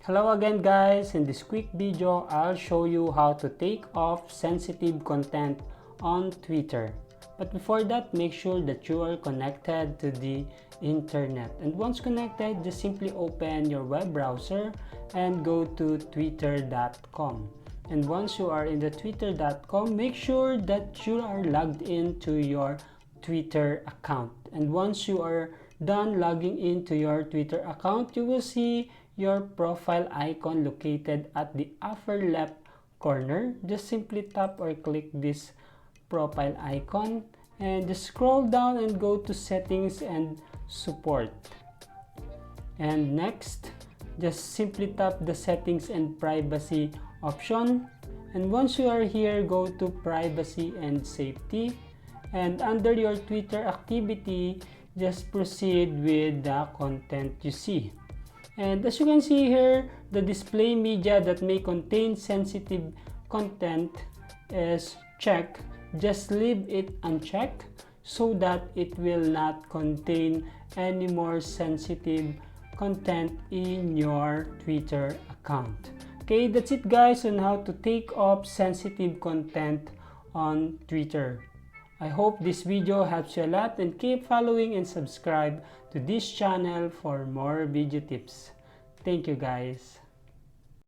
Hello again guys, in this quick video I'll show you how to take off sensitive content on Twitter. But before that, make sure that you are connected to the internet, and once connected, just simply open your web browser and go to twitter.com. And once you are in the twitter.com, make sure that you are logged into your Twitter account. And once you are done logging into your Twitter account, you will see your profile icon located at the upper left corner. Just simply tap or click this profile icon and just scroll down and go to settings and support. And next, just simply tap the settings and privacy option. And once you are here, go to privacy and safety. And under your Twitter activity, just proceed with the content you see. And as you can see here, the display media that may contain sensitive content is checked. Just leave it unchecked so that it will not contain any more sensitive content in your Twitter account. Okay, that's it guys on how to take off sensitive content on Twitter. I hope this video helps you a lot, and keep following and subscribe to this channel for more video tips. Thank you guys.